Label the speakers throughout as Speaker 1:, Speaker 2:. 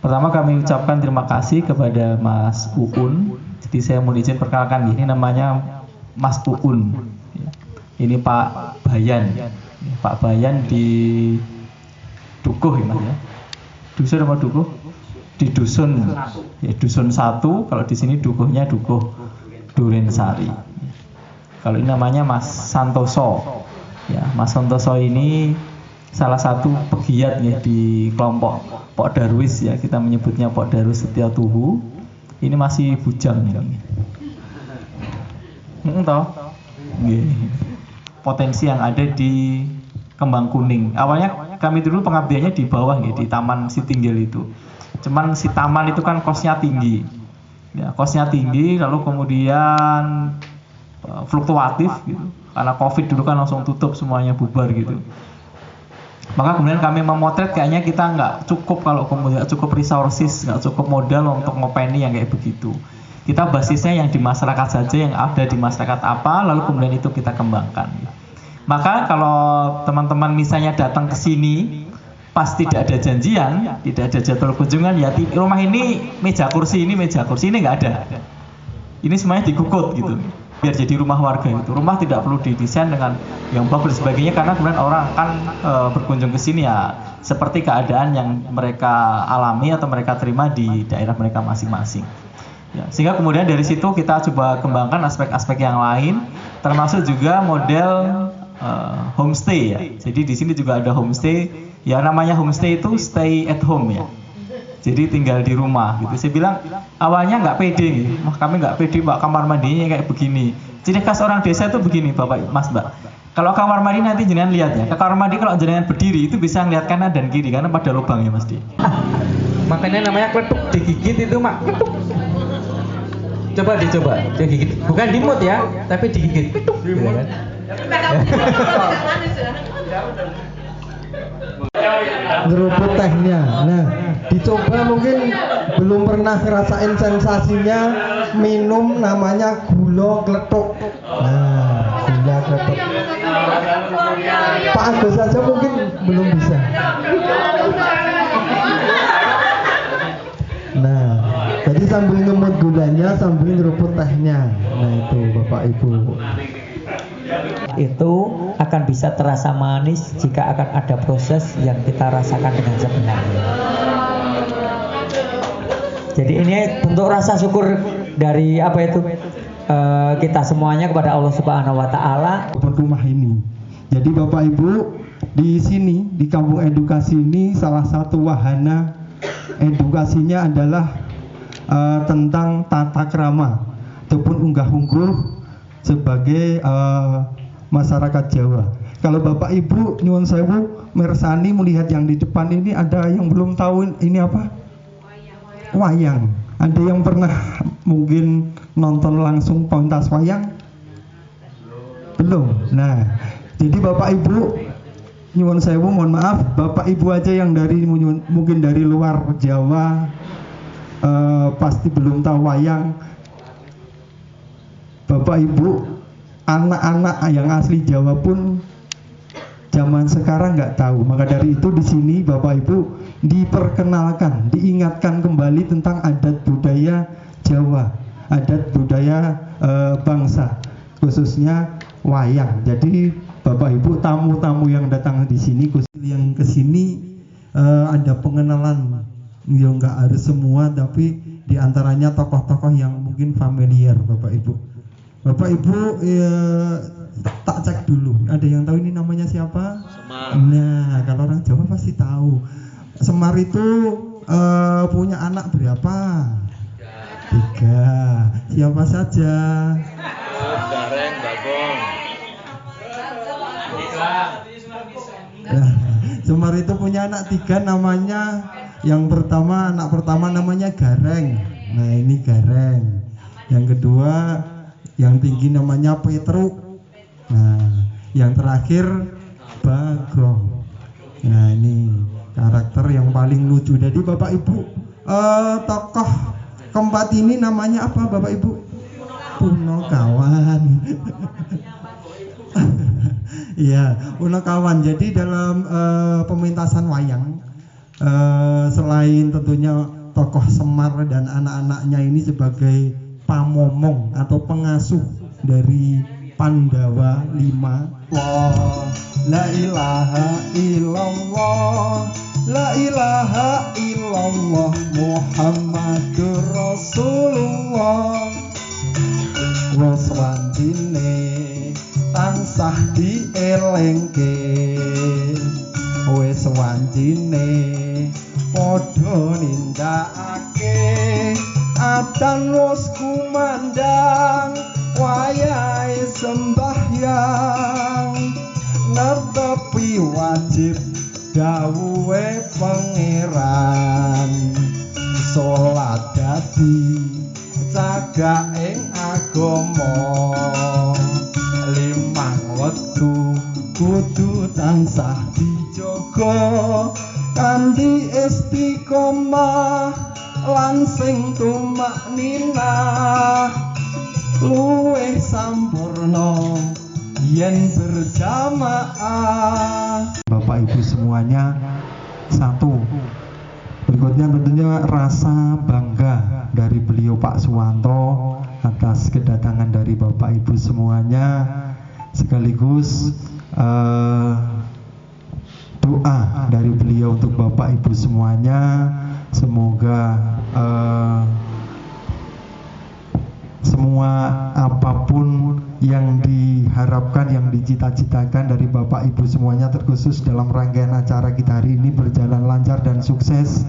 Speaker 1: Pertama kami ucapkan terima kasih kepada Mas Uun. Jadi saya mohon izin perkenalkan, ini namanya Mas Uun. Ini Pak Bayan. Pak Bayan di Dukuh ya Mas ya. Dusun apa Dukuh? Di Dusun. Ya, Dusun 1, kalau di sini Dukuhnya Dukuh Durensari. Kalau ini namanya Mas Santoso. Ya, Mas Santoso ini salah satu pegiat ya di kelompok Pok Darwis ya, kita menyebutnya Pok Darwis Setia Tuhu. Ini masih bujang ini. Toh? Potensi yang ada di Kembang Kuning. Awalnya kami dulu pengabdiannya di bawah ya, di Taman Sitinggil itu. Cuman si taman itu kan kosnya tinggi. Ya, kosnya tinggi, lalu kemudian fluktuatif gitu. Karena Covid dulu kan langsung tutup, semuanya bubar gitu. Maka kemudian kami memotret kayaknya kita nggak cukup, kalau kemudian cukup resources, nggak cukup modal untuk ngopeni yang kayak begitu. Kita basisnya yang di masyarakat saja, yang ada di masyarakat apa, lalu kemudian itu kita kembangkan. Maka kalau teman-teman misalnya datang ke sini pas tidak ada janjian, tidak ada jadwal kunjungan, ya rumah ini meja kursi ini nggak ada. Ini semuanya dikukut gitu, biar jadi rumah warga itu. Rumah tidak perlu didesain dengan yang bagus dan sebagainya, karena kemudian orang akan berkunjung ke sini ya seperti keadaan yang mereka alami atau mereka terima di daerah mereka masing-masing. Ya, sehingga kemudian dari situ kita coba kembangkan aspek-aspek yang lain, termasuk juga model homestay ya. Jadi di sini juga ada homestay. Ya namanya homestay itu stay at home ya. Jadi tinggal di rumah gitu. Saya bilang awalnya nggak pede, kami nggak pede Mbak, kamar mandinya kayak begini. Ciri khas orang desa itu begini Bapak Mas Mbak. Kalau kamar mandi nanti jenengan lihat ya. Ke kamar mandi kalau jenengan berdiri itu bisa ngeliat kanan dan kiri karena pada lubangnya Mas Di.
Speaker 2: Makanya namanya kletuk, digigit itu Mak. Kletuk. Coba dicoba, digigit. Bukan dimut ya, tapi digigit. Kletuk. Gitu kan?
Speaker 3: Ngeruput tehnya. Nah, dicoba mungkin belum pernah ngerasain sensasinya minum namanya gula kletuk. Nah, gula kletuk. Pak Agus saja mungkin belum bisa. Nah, jadi sambil ngemut gulanya sambil ngeruput tehnya. Nah, itu Bapak Ibu.
Speaker 4: Itu akan bisa terasa manis jika akan ada proses yang kita rasakan dengan sebenarnya. Jadi ini bentuk rasa syukur dari apa itu kita semuanya kepada Allah Subhanahu Wa Taala.
Speaker 3: Rumah ini. Jadi Bapak Ibu di sini di Kampung Edukasi ini salah satu wahana edukasinya adalah tentang tata krama ataupun unggah-ungguh sebagai masyarakat Jawa. Kalau Bapak Ibu nyuwun sewu mersani melihat yang di depan ini, ada yang belum tahu ini apa? Wayang. Ada yang pernah mungkin nonton langsung pentas wayang? Belum. Nah, jadi Bapak Ibu nyuwun sewu, mohon maaf, Bapak Ibu aja yang dari mungkin dari luar Jawa pasti belum tahu wayang. Bapak Ibu, anak-anak yang asli Jawa pun zaman sekarang nggak tahu. Maka dari itu di sini Bapak Ibu diperkenalkan, diingatkan kembali tentang adat budaya Jawa, adat budaya bangsa, khususnya wayang. Jadi Bapak Ibu, tamu-tamu yang datang di sini, khusus yang kesini ada pengenalan. Ya nggak harus semua, tapi diantaranya tokoh-tokoh yang mungkin familiar Bapak Ibu. Bapak Ibu tak cek dulu. Ada yang tahu ini namanya siapa? Semar. Nah, kalau orang Jawa pasti tahu. Semar itu punya anak berapa? 3. Siapa saja?
Speaker 5: Gareng, Bagong.
Speaker 3: Nah, Semar itu punya anak 3, namanya yang pertama, anak pertama namanya Gareng. Nah, ini Gareng. Yang kedua yang tinggi namanya Petruk. Nah, yang terakhir Bagong. Nah, ini karakter yang paling lucu. Jadi Bapak Ibu, tokoh keempat ini namanya apa Bapak Ibu? Punokawan. Iya, Punokawan. Jadi dalam pementasan wayang, selain tentunya tokoh Semar dan anak-anaknya ini sebagai pamomong atau pengasuh dari Pandawa 5. La ilaha illallah, la ilaha illallah, Muhammadur Rasulullah. Wes wantine tansah dielengke, wes wancine padha nindakake, atan wis kumandang wayahe sembahyang, netepi wajib dawuhe pangeran, salat dadi cagaking agama, limang wektu kudu tansah dijaga kanthi istiqomah lan sing tumakninah, luwih sampurna yen berjamaah. Bapak Ibu semuanya, satu, berikutnya tentunya rasa bangga dari beliau Pak Suwanto atas kedatangan dari Bapak Ibu semuanya, sekaligus doa dari beliau untuk Bapak Ibu semuanya, semoga semua apapun yang diharapkan, yang dicita-citakan dari Bapak Ibu semuanya, terkhusus dalam rangkaian acara kita hari ini berjalan lancar dan sukses.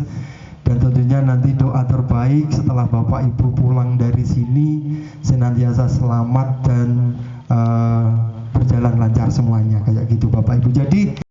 Speaker 3: Dan tentunya nanti doa terbaik setelah Bapak Ibu pulang dari sini senantiasa selamat dan berjalan lancar semuanya, kayak gitu Bapak Ibu. Jadi